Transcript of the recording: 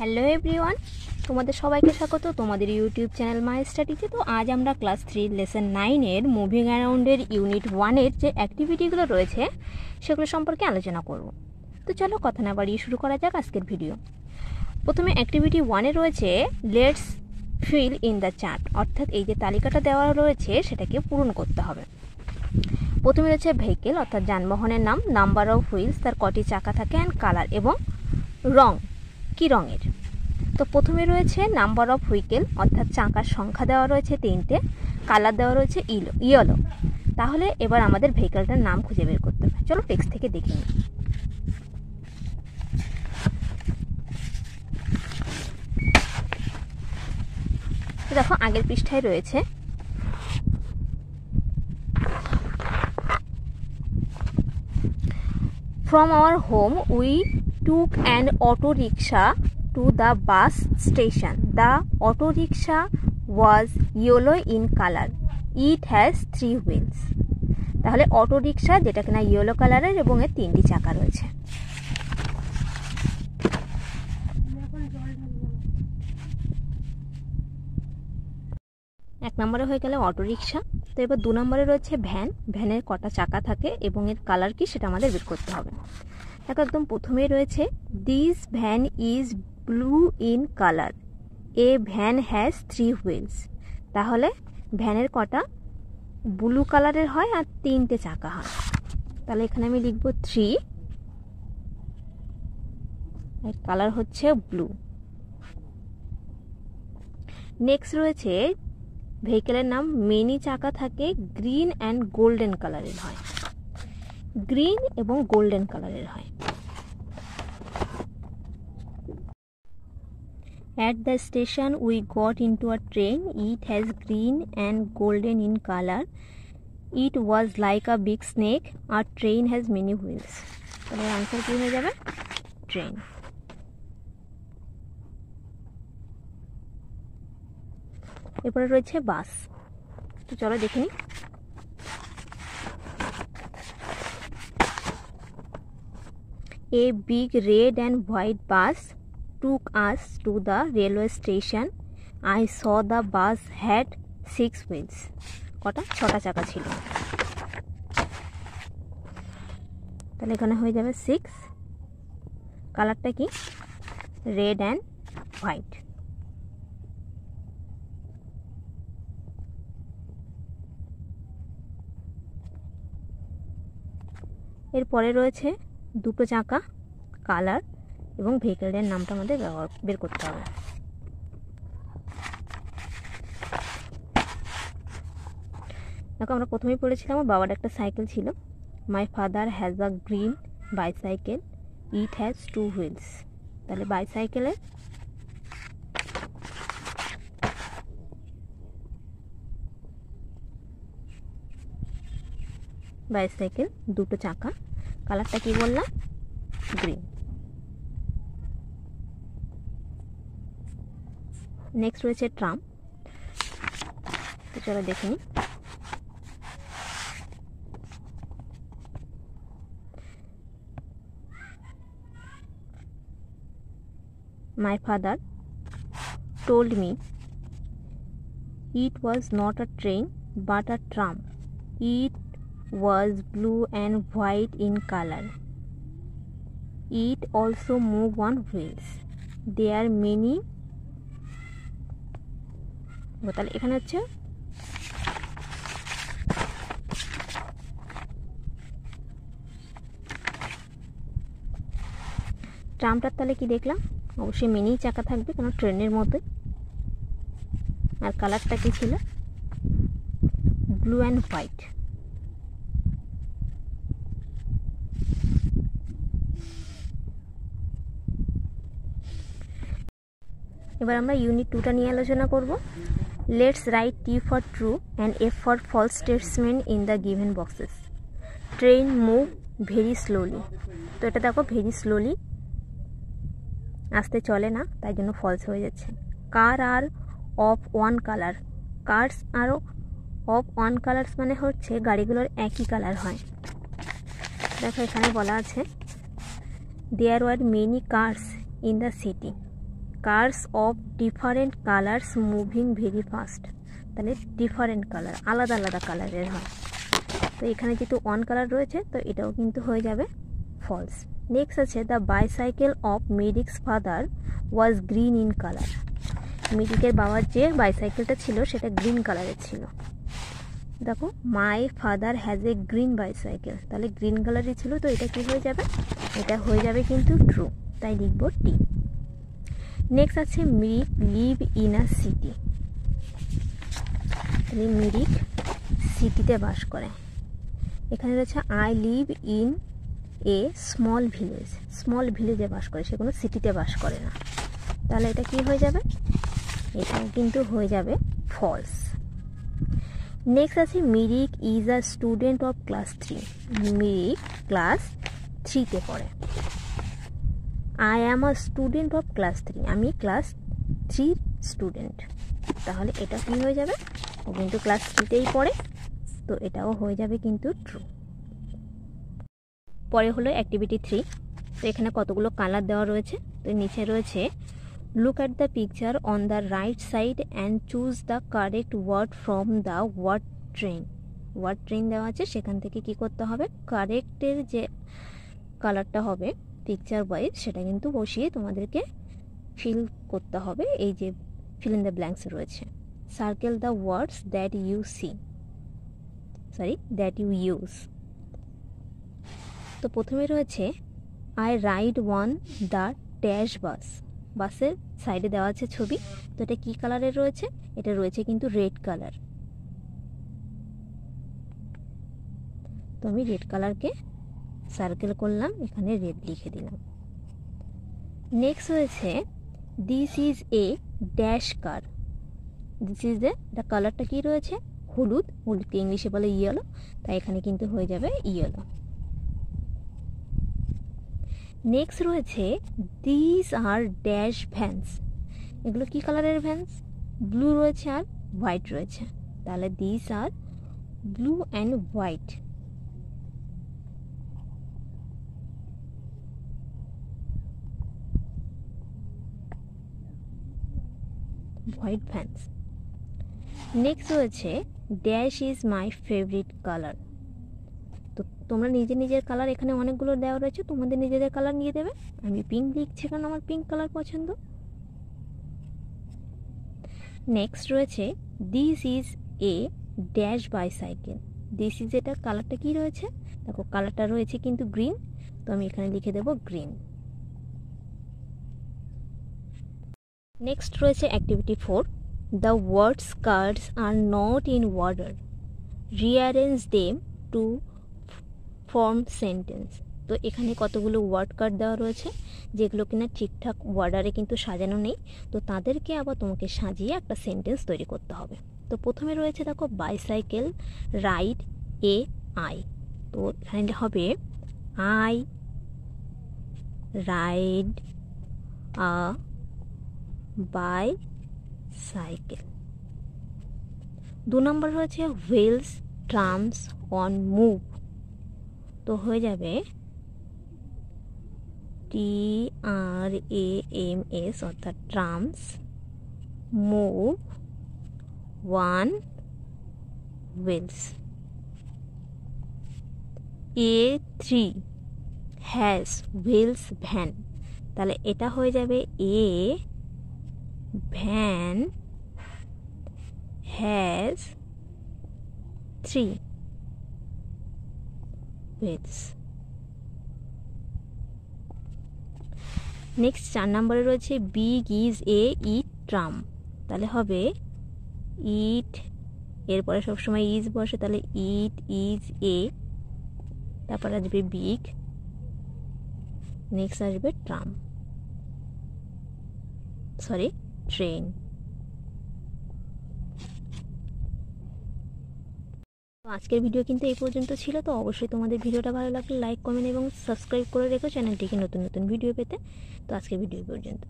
Hello everyone, তোমাদের সবাইকে স্বাগত তোমাদের ইউটিউব চ্যানেল মাই স্টাডিতে। তো আজ আমরা ক্লাস 3 লেসন 9-এর মুভিং অ্যারাউন্ডের ইউনিট 1-এর যে অ্যাক্টিভিটিগুলো রয়েছে সেগুলো সম্পর্কে আলোচনা করব। তো চলো কথা না বাড়িয়ে শুরু করা যাক আজকের ভিডিও। প্রথমে অ্যাক্টিভিটি 1-এ রয়েছে let's feel in the chart, অর্থাৎ এই যে তালিকাটা দেওয়া রয়েছে সেটাকে পূরণ করতে হবে। প্রথমে রয়েছে ভেহিকেল অর্থাৎ যানবাহনের নাম, নাম্বার অফ হুইলস তার কটি চাকা থাকে, অ্যান্ড কালার এবং রং কি রঙের। তো প্রথমে রয়েছে নাম্বার অফ হুইকেল অর্থাৎ চাকার সংখ্যা দেওয়া রয়েছে 3টে, কালার দেওয়া রয়েছে ইয়েলো। তাহলে এবার আমাদের ভেহিকেলটার নাম খুঁজে বের করতে হবে। চলো টেক্সট থেকে দেখে নিই। দেখো আগের পৃষ্ঠায় রয়েছে From our home, we took an auto rickshaw to the bus station. The auto rickshaw was yellow in color. It has 3 wheels. তাহলে অটো রিক্সা যেটা কিনা ইয়েলো কালারের এবং এর 3টি চাকা রয়েছে। এক নম্বরে হয়ে গেল অটো রিক্সা। তো এবার 2 নম্বরে রয়েছে ভ্যান। ভ্যানের কটা চাকা থাকে এবং এর কালার কি সেটা আমাদের বের করতে হবে। দেখো একদম প্রথমেই রয়েছে this van is blue in colour, a van has 3 wheels. তাহলে ভ্যানের কটা ব্লু কালারের হয় আর 3টে চাকা হয়। তাহলে এখানে আমি লিখব 3, এর কালার হচ্ছে ব্লু। নেক্সট রয়েছে ভেহিকেলের নাম, মেনি চাকা থাকে, গ্রিন অ্যান্ড গোল্ডেন কালারের হয়, গ্রিন এবং গোল্ডেন কালারের হয়। At the station we got into a train. It has green and golden in color. It was like a big snake. Our train has many wheels. তাহলে answer কি হয়ে যাবে? Train. এরপরে রয়েছে বাস। তো চলো দেখে নিই। A big red and white bus took us to the railway station. I saw the bus had 6 wheels. কটা? 6টা চাকা ছিল। তাহলে এখানে হয়ে যাবে 6। কালারটা কি? Red and white. এরপরে রয়েছে 2টো চাকা, কালার এবং ভেহিকেলের নামটা আমাদের বের করতে হবে। দেখো আমরা প্রথমেই পড়েছিলাম আমার বাবার একটা সাইকেল ছিল। My father has a green bicycle, it has 2 wheels. তাহলে বাইসাইকেলের বাইসাইকেল 2টো চাকা, কালারটা কি বললাম? গ্রিন। নেক্সট রয়েছে ট্রাম। তো চলো দেখে নিই। My father told me it was not a train but a tram. It was blue and white in color. It also moved on wheels. There are many. তাহলে এখানে হচ্ছে ট্রামটার তাহলে কি দেখলাম? অবশ্যই মিনি চাকা থাকবে, কারণ ট্রেনের মতোই। আর কালারটা কি ছিল? Blue and white. এবার আমরা ইউনিট 2টা নিয়ে আলোচনা করব। Let's write T for true and F for false statement in the given boxes. Train move very slowly. তো এটা দেখো ভেরি স্লোলি, আসতে চলে না, তাই জন্য ফলস হয়ে যাচ্ছে। কার আর অফ ওয়ান কালার, কার্স আরও অফ ওয়ান কালার্স মানে হচ্ছে গাড়িগুলোর একই কালার হয়। দেখো এখানে বলা আছে there were many cars in the city, cars of different colours moving very fast. তাহলে ডিফারেন্ট কালার, আলাদা আলাদা কালারের হয়। তো এখানে যেহেতু ওয়ান কালার রয়েছে তো এটাও কিন্তু হয়ে যাবে ফলস। নেক্সট আছে the bicycle of Mirik's father was green in colour. মিরিকের বাবার যে বাইসাইকেলটা ছিল সেটা গ্রিন কালারের ছিল। দেখো my father has a green bicycle, তাহলে গ্রিন কালারই ছিল, তো এটা কি হয়ে যাবে, এটা হয়ে যাবে কিন্তু ট্রু, তাই লিখবো টি। নেক্সট আছে Mirik live in a city. তাহলে মিরিক সিটিতে বাস করে। এখানে রয়েছে I live in a small village, small ভিলেজে বাস করে, সে কোনো সিটিতে বাস করে না। তাহলে এটা কি হয়ে যাবে, এটাও কিন্তু হয়ে যাবে ফলস। নেক্সট আছে Mirik is a student of class 3। Mirik class 3তে পড়ে। I am a student of class 3, আমি ক্লাস 3 স্টুডেন্ট। তাহলে এটা কি হয়ে যাবে, ও কিন্তু ক্লাস 3তেই পড়ে, তো এটাও হয়ে যাবে কিন্তু ট্রু। পরে হলো অ্যাক্টিভিটি 3। তো এখানে কতগুলো কালার দেওয়া রয়েছে, তো নিচে রয়েছে look at the picture on the right side and choose the correct word from the word train. Word train দেওয়া আছে, সেখান থেকে কি করতে হবে, কারেক্টের যে কালারটা হবে পিকচার ওয়াইজ সেটা কিন্তু বসিয়ে তোমাদেরকে ফিল করতে হবে। এই যে ফিল ইন দ্য ব্ল্যাঙ্কস রয়েছে। Circle the words that you see, that you use. তো প্রথমে রয়েছে I ride on the dash bus. বাসের সাইডে দেওয়া আছে ছবি, তো এটা কী কালারের রয়েছে, এটা রয়েছে কিন্তু রেড কালার। তো আমি রেড কালারকে সার্কেল করলাম, এখানে রেড লিখে দিলাম। নেক্সট হয়েছে this is a dash car. This is এটা কালারটা কি রয়েছে, হলুদ, হলুদকে ইংলিশে বলে ইয়েলো, তাই এখানে কিন্তু হয়ে যাবে ইয়েলো। নেক্সট রয়েছে দিস আর ড্যাশ ভ্যান্স। এগুলো কি কালারের ভ্যান্স, ব্লু রয়েছে আর হোয়াইট রয়েছে, তাহলে দিস আর blue and white. White vans. Next রয়েছে dash is my favourite colour. তো তোমরা নিজের নিজের কালার, এখানে অনেকগুলো দেওয়া রয়েছে, তোমাদের নিজেদের কালার নিয়ে দেবে। আমি পিঙ্ক লিখছি কারণ আমার পিঙ্ক কালার পছন্দ। নেক্সট রয়েছে this is a dash bicycle. This is এটার কালারটা কি রয়েছে, দেখো কালারটা রয়েছে কিন্তু গ্রিন, তো আমি এখানে লিখে দেবো গ্রিন। নেক্সট রয়েছে activity 4। The words cards are not in order, rearrange them to form sentence. তো এখানে কতগুলো ওয়ার্ড কার্ড দেওয়া রয়েছে যেগুলো কিনা ঠিকঠাক ওয়ার্ডারে কিন্তু সাজানো নেই, তো তাদেরকে আবার তোমাকে সাজিয়ে একটা সেন্টেন্স তৈরি করতে হবে। তো প্রথমে রয়েছে দেখো বাইসাইকেল রাইড এ আই, তো এখানে হবে আই রাইড আ বাইসাইকেল। 2 নম্বর রয়েছে হুইলস ট্রামস অন মুভ, তো হয়ে যাবে TRAMS অর্থাৎ trams move 1 wheels. A3 has wheels van, তাহলে এটা হয়ে যাবে a van has 3 wheels. Next 4 নম্বরে রয়েছে big is a it tram, তাহলে হবে ইট, এরপরে সবসময় ইজ বসে, তাহলে ইট ইজ এ, তারপর আসবে বিগ, নেক্সট আসবে ট্রাম, ট্রেন। তো আজকের ভিডিও কিন্তু এই পর্যন্ত ছিল। তো অবশ্যই তোমাদের ভিডিওটা ভালো লাগলে লাইক, কমেন্ট এবং সাবস্ক্রাইব করে রেখো চ্যানেলটিকে নতুন নতুন ভিডিও পেতে। তো আজকের ভিডিও পর্যন্ত।